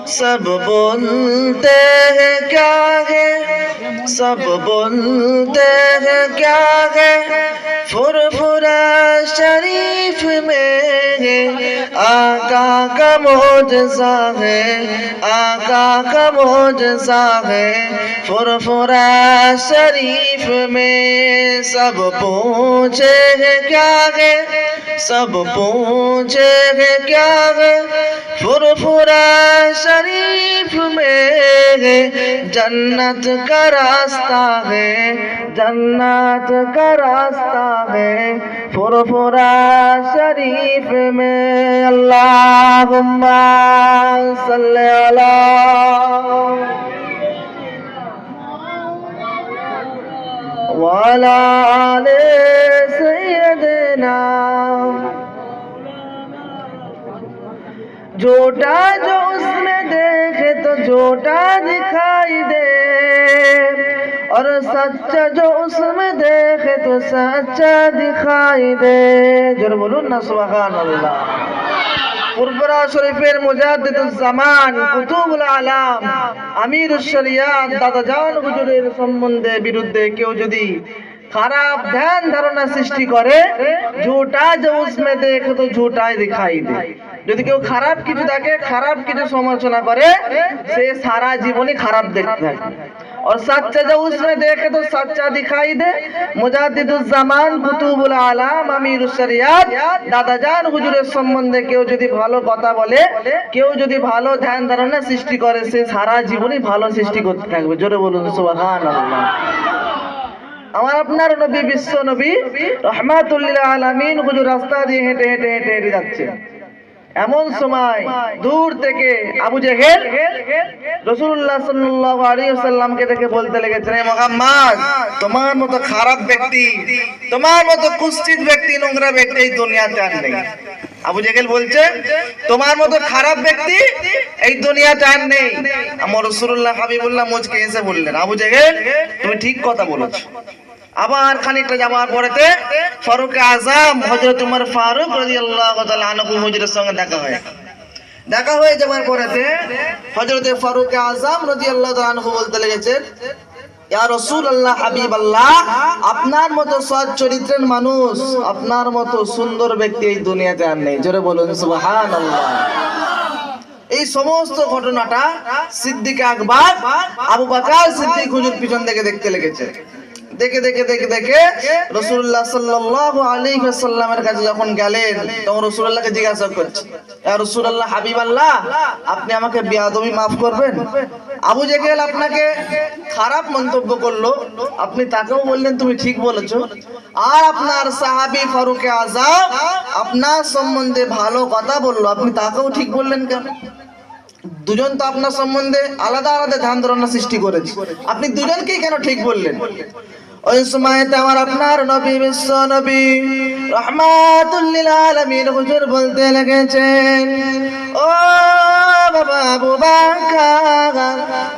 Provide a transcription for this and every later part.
सब बोलते हैं क्या है, सब बोलते हैं क्या है, फुरफुरा शरीफ में आका का मौजज़ा है, आका का मौजज़ा है, फुरफुरा शरीफ में। सब पूछे हैं क्या है, सब पूछे हैं क्या है, फुरफुरा शरीफ में जन्नत का रास्ता है, जन्नत का रास्ता है, फुरफुरा शरीफ में। अल्लाहुम्मा सल्ली अला वाला आले सय्यदना। झूठा जो उसमें देखे तो झूठा दिखाई दे, और सच्चा जो उसमें देखे तो सच्चा दिखाई दे। जोर बोलून ना सुभान अल्लाह। ফুরফুরা শরীফের মুজাদ্দিদুজ জামান কুতুবুল আলাম আমিরুশ শরিয়াত দাদাজান হুজুরের সম্বন্ধে বিরুদ্ধে কেউ যদি খারাপ ধ্যান ধারণা সৃষ্টি করে, ঝুটা जो उसमें देखे तो झूठा ही दिखाई दे। যদি কেউ খারাপ কিছু দেখে, খারাপ কিছু সমালোচনা করে, সে সারা জীবনই খারাপ দেখতে থাকে। और सच्चा जो उसमें देखे तो सच्चा दिखाई दे। मुजाद्दिदुज জামান কুতুবুল আলাম আমিরুশ শরিয়াত দাদাজান হুজুরের সম্বন্ধে কেউ যদি ভালো কথা বলে, কেউ যদি ভালো ধ্যান ধারণা সৃষ্টি করে, সে সারা জীবনই ভালো সৃষ্টি করতে থাকবে। জোরে বলুন সুবহানাল্লাহ। আমার আপনার নবী, বিশ্ব নবী রহমাতুল লিল আলামিন হুজুর রাস্তা দিয়ে হেঁটে হেঁটে হেঁটে হেঁটে যাচ্ছে। এমন সময় দূর থেকে আবু জেহেল রাসূলুল্লাহ সাল্লাল্লাহু আলাইহি ওয়াসাল্লামকে দেখে বলতে লেগেছে, হে মুহাম্মদ, তোমার মতো খারাপ ব্যক্তি, তোমার মতো কুৎসিত ব্যক্তি, নোংরা ব্যক্তি এই দুনিয়াতে আর নেই। আবু জেহেল বলছে, তোমার মতো খারাপ ব্যক্তি এই দুনিয়াতে আর নেই। আমার রাসূলুল্লাহ হাবিবুল্লাহ মুচকে এসে বললেন, আবু জেহেল তুমি ঠিক কথা বলেছো। আবার খানিকটা যাওয়ার পরেতে ফারুক আযম হযরত উমর ফারুক রাদিয়াল্লাহু তাআলা আনহু হুজুরের সঙ্গে দেখা হয়ে যাওয়ার পরেতে হযরত ফারুক আযম রাদিয়াল্লাহু তাআলা আনহু বলতে লেগেছেন, ইয়া রাসূলুল্লাহ হাবিবাল্লাহ, আপনার মতো সৎ চরিত্রের মানুষ, আপনার মতো সুন্দর ব্যক্তি এই দুনিয়াতে আর নেই। জোরে বলুন সুবহানাল্লাহ। এই সমস্ত ঘটনাটা সিদ্দিক আকবর আবু বকর সিদ্দিক হুজুর পিছন থেকে দেখতে লেগেছে। দেখে দেখে দেখে দেখে রাসূলুল্লাহ সাল্লাল্লাহু আলাইহি ওয়াসাল্লামের কাছে যখন গেলেন, তখন রাসূলুল্লাহকে জিজ্ঞাসা করছে, ইয়া রাসূলুল্লাহ হাবিবাল্লাহ, আপনি আমাকে বেয়াদবি maaf করবেন। আবু জেহেল আপনাকে খারাপ মন্তব্য করলো, আপনি তাকেও বললেন তুমি ঠিক বলেছো, আর আপনার সাহাবী ফারুক আযম আপনার সম্বন্ধে ভালো কথা বললো, আপনি তাকেও ঠিক বললেন কেন? দুজন তো আপনার সম্বন্ধে আলাদা আলাদা ধ্যান ধারণা সৃষ্টি করেছে, আপনি দুজনকেই কেন ঠিক বললেন? ওই সময়তে আমার আপনার নবী, বিশ্ব নবী রহমাতুল লিল আলামিন হুজুর বলতে লেগেছেন, ও বাবা আবু বকর,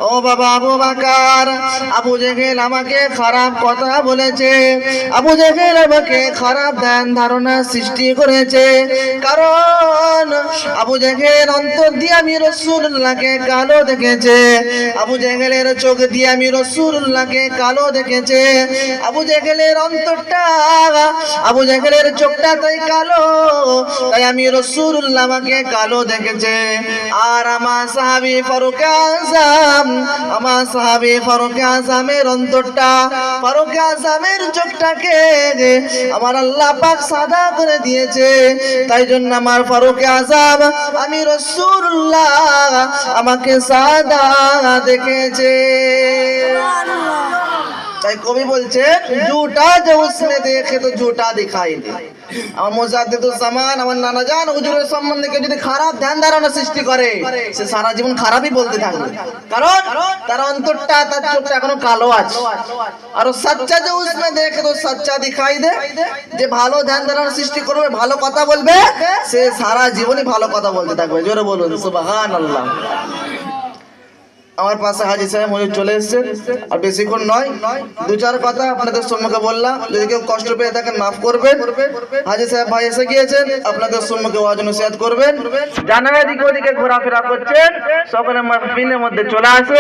ও বাবা আবু বকর, আবু জেহেল আমাকে খারাপ কথা বলেছে, আবু জেহেল আমাকে খারাপ ধ্যান ধারণা সৃষ্টি করেছে, কারণ আবু জেহেল অন্তর দিয়ে আমি রাসূলুল্লাহকে কালো দেখেছে, আবু জেহেলের চোখ দিয়ে আমি রাসূলুল্লাহকে কালো দেখেছে, আবু জেহেলের অন্তরটা, আবু জেহেলের চোখটা তাই কালো, তাই আমি রাসূলুল্লাহ আমাকে কালো দেখেছে। আর আমার সাহাবী ফারুক আযম, আমার সাহাবী ফারুক আযমের অন্তরটা, ফারুক আযমের চোখটাকে আমার আল্লাহ পাক সাদা করে দিয়েছে, তাই জন্য আমার ফারুক আযম, আমি রাসূলুল্লাহ আমাকে সাদা দেখেছে। তাই কবি বলছে, ঝুটা जो उसने देखे तो झूठा दिखाई दे। আমার মুজাদ্দিদুজ জামান, আমার নানাজান হুজুরের সম্বন্ধে কেউ যদি খারাপ ধ্যান ধারণা সৃষ্টি করে, সে সারা জীবন খারাপই বলতে থাকবে, কারণ তার অন্তরটা, তার চোখটা এখনো কালো আছে। আর সচ্চা যে उसमें देखे तो सच्चा दिखाई दे, যে ভালো ধ্যান ধারণা সৃষ্টি করবে, ভালো কথা বলবে, সে সারা জীবনই ভালো কথা বলতে থাকবে। জোরে বলুন সুবহানাল্লাহ। আমার পাশে হাজি সাহেব মজুদ চলে এসেছেন, আর বেশিক্ষণ নয়, দু চার কথা আপনাদের সম্মুখে বললাম, যদি কেউ কষ্ট পেয়ে থাকেন মাফ করবেন। হাজি সাহেব ভাই এসে গিয়েছেন, আপনাদের সম্মুখে ওয়াজ নসিহত করবেন। জানা এদিকে ওদিকে ঘোরাফেরা করছেন, সকলে মাহফিলের মধ্যে চলে আসে।